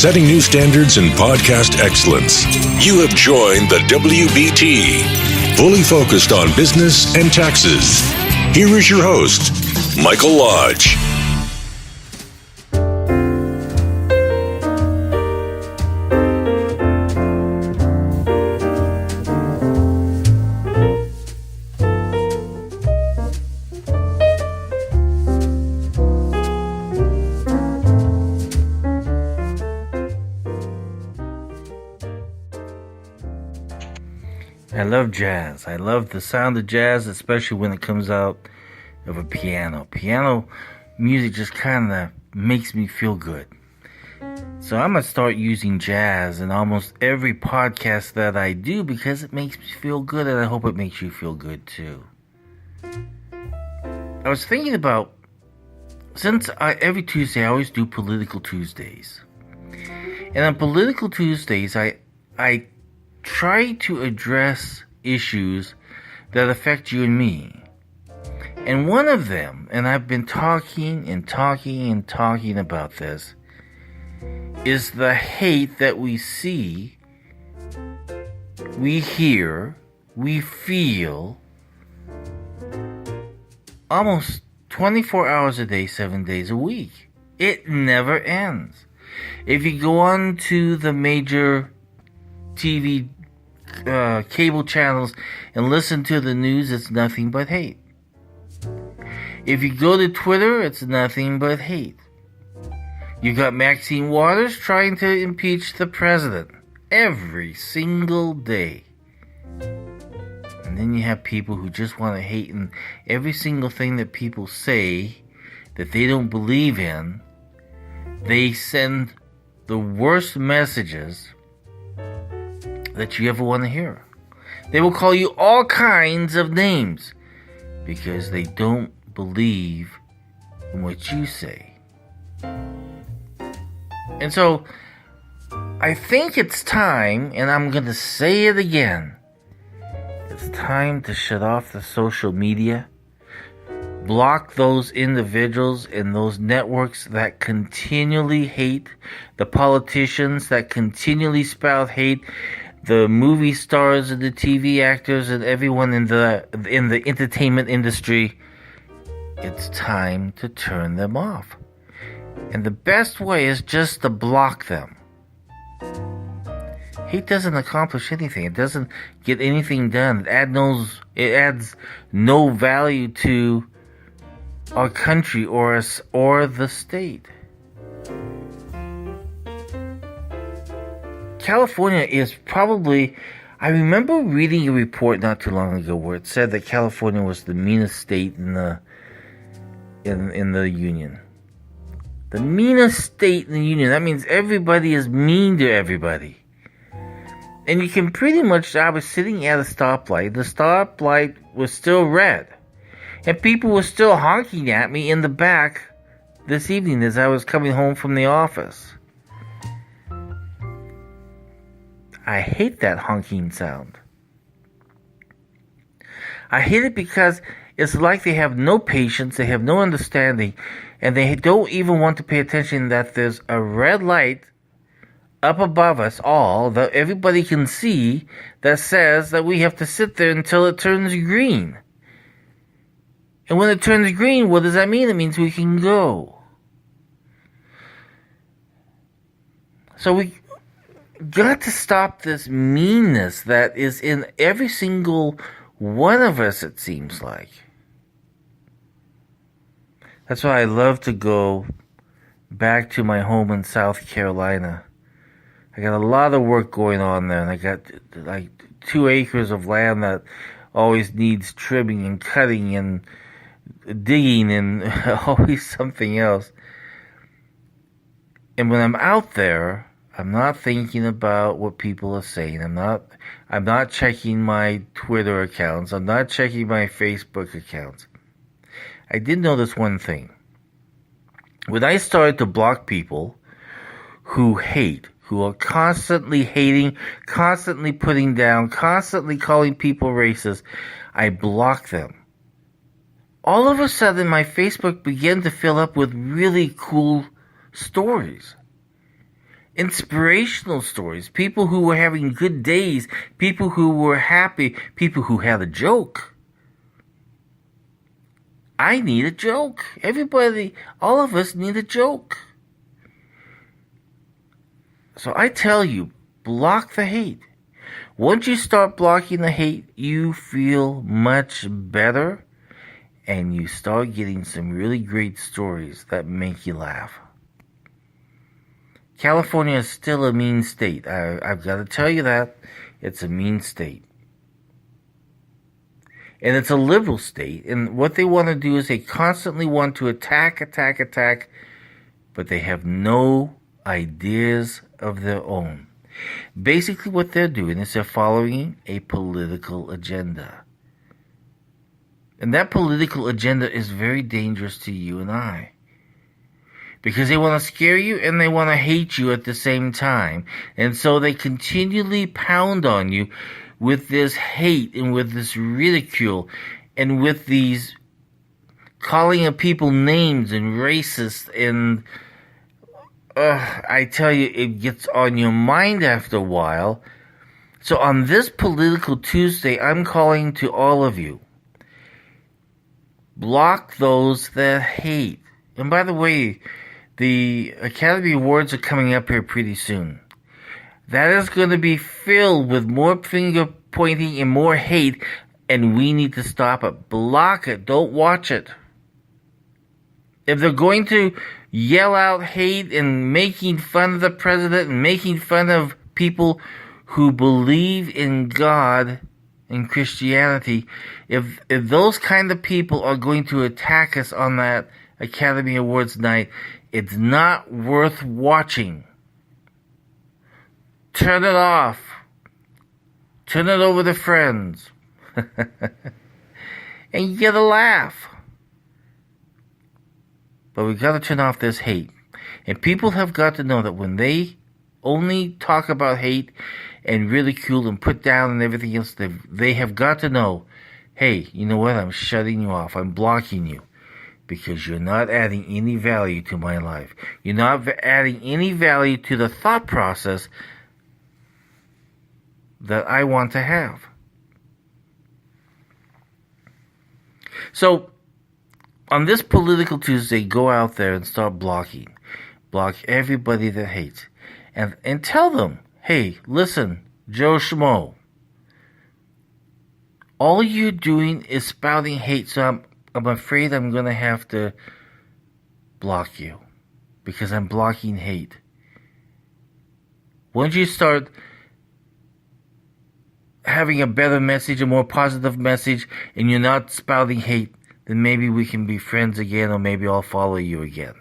setting new standards in podcast excellence. You have joined the WBT, fully focused on business and taxes. Here is your host, Michael Lodge. I love jazz. I love the sound of jazz, especially when it comes out of a piano. Piano music just kind of makes me feel good. So I'm going to start using jazz in almost every podcast that I do because it makes me feel good, and I hope it makes you feel good too. I was thinking about, every Tuesday I always do Political Tuesdays. And on Political Tuesdays, I try to address issues that affect you and me. And one of them, and I've been talking about this, is the hate that we see, we hear, we feel almost 24 hours a day, 7 days a week. It never ends. If you go on to the major TV cable channels and listen to the news, it's nothing but hate. If you go to Twitter, it's nothing but hate. You got Maxine Waters trying to impeach the president every single day. And then you have people who just want to hate, and every single thing that people say that they don't believe in, they send the worst messages that you ever want to hear. They will call you all kinds of names because they don't believe in what you say. And so I think it's time, and I'm going to say it again, it's time to shut off the social media, block those individuals and those networks that continually hate, the politicians that continually spout hate, the movie stars and the TV actors and everyone in the entertainment industry. It's time to turn them off. And the best way is just to block them. Hate doesn't accomplish anything. It doesn't get anything done. It adds no value to our country or the state. California is probably, I remember reading a report not too long ago where it said that California was the meanest state in the union. The meanest state in the union. That means everybody is mean to everybody. And you can pretty much, I was sitting at a stoplight. The stoplight was still red. And people were still honking at me in the back this evening as I was coming home from the office. I hate that honking sound. I hate it because it's like they have no patience, they have no understanding, and they don't even want to pay attention that there's a red light up above us all that everybody can see that says that we have to sit there until it turns green. And when it turns green, what does that mean? It means we can go. So we got to stop this meanness that is in every single one of us, it seems like. That's why I love to go back to my home in South Carolina. I got a lot of work going on there, and I got like 2 acres of land that always needs trimming and cutting and digging and always something else. And when I'm out there, I'm not thinking about what people are saying. I'm not checking my Twitter accounts. I'm not checking my Facebook accounts. I did notice one thing. When I started to block people who hate, who are constantly hating, constantly putting down, constantly calling people racist, I block them. All of a sudden, my Facebook began to fill up with really cool stories. inspirational stories, people who were having good days, people who were happy, people who had a joke. I need a joke. Everybody, all of us need a joke. So I tell you, block the hate. Once you start blocking the hate, you feel much better, and you start getting some really great stories that make you laugh. California is still a mean state. I've got to tell you that. It's a mean state. And it's a liberal state. And what they want to do is they constantly want to attack, but they have no ideas of their own. Basically what they're doing is they're following a political agenda. And that political agenda is very dangerous to you and I. Because they want to scare you and they want to hate you at the same time. And so they continually pound on you with this hate and with this ridicule and with these calling of people names and racist. And I tell you, it gets on your mind after a while. So on this Political Tuesday, I'm calling to all of you. Block those that hate. And by the way, the Academy Awards are coming up here pretty soon. That is going to be filled with more finger pointing and more hate, and we need to stop it. Block it. Don't watch it. If they're going to yell out hate and making fun of the president and making fun of people who believe in God and Christianity, if those kind of people are going to attack us on that Academy Awards night, it's not worth watching. Turn it off. Turn it over to friends. And you get a laugh. But we got to turn off this hate. And people have got to know that when they only talk about hate and ridicule and put down and everything else, they have got to know, hey, you know what? I'm shutting you off. I'm blocking you. Because you're not adding any value to my life. You're not adding any value to the thought process that I want to have. So, on this Political Tuesday, go out there and start blocking. Block everybody that hates. And tell them, hey, listen, Joe Schmo, all you're doing is spouting hate, so I'm afraid I'm going to have to block you because I'm blocking hate. Once you start having a better message, a more positive message, and you're not spouting hate, then maybe we can be friends again, or maybe I'll follow you again.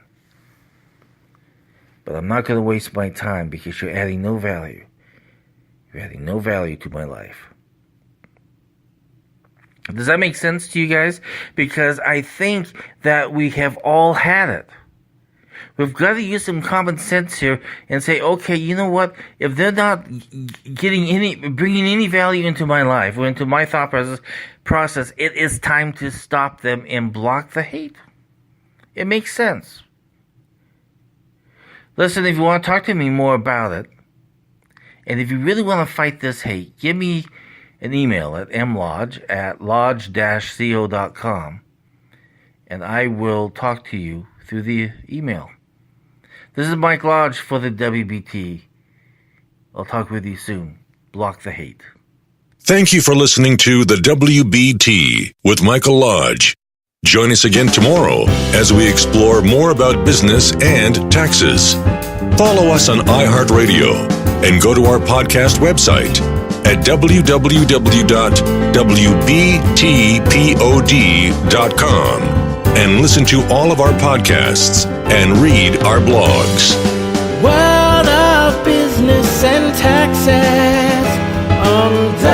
But I'm not going to waste my time because you're adding no value. You're adding no value to my life. Does that make sense to you guys? Because I think that we have all had it. We've got to use some common sense here and say, okay, you know what? If they're not bringing any value into my life or into my thought process, it is time to stop them and block the hate. It makes sense. Listen, if you want to talk to me more about it, and if you really want to fight this hate, give me an email at mlodge@lodge-co.com, and I will talk to you through the email. This is Mike Lodge for the WBT. I'll talk with you soon. Block the hate. Thank you for listening to the WBT with Michael Lodge. Join us again tomorrow as we explore more about business and taxes. Follow us on iHeartRadio and go to our podcast website at www.wbtpod.com and listen to all of our podcasts and read our blogs. World of Business and Taxes on WBT.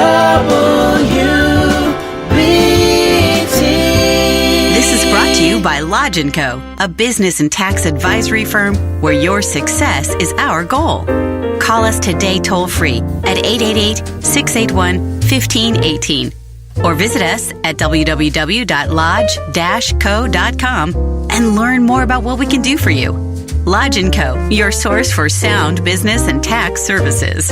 This is brought to you by Lodge & Co., a business and tax advisory firm where your success is our goal. Call us today toll-free at 888-681-1518 or visit us at www.lodge-co.com and learn more about what we can do for you. Lodge & Co., your source for sound business and tax services.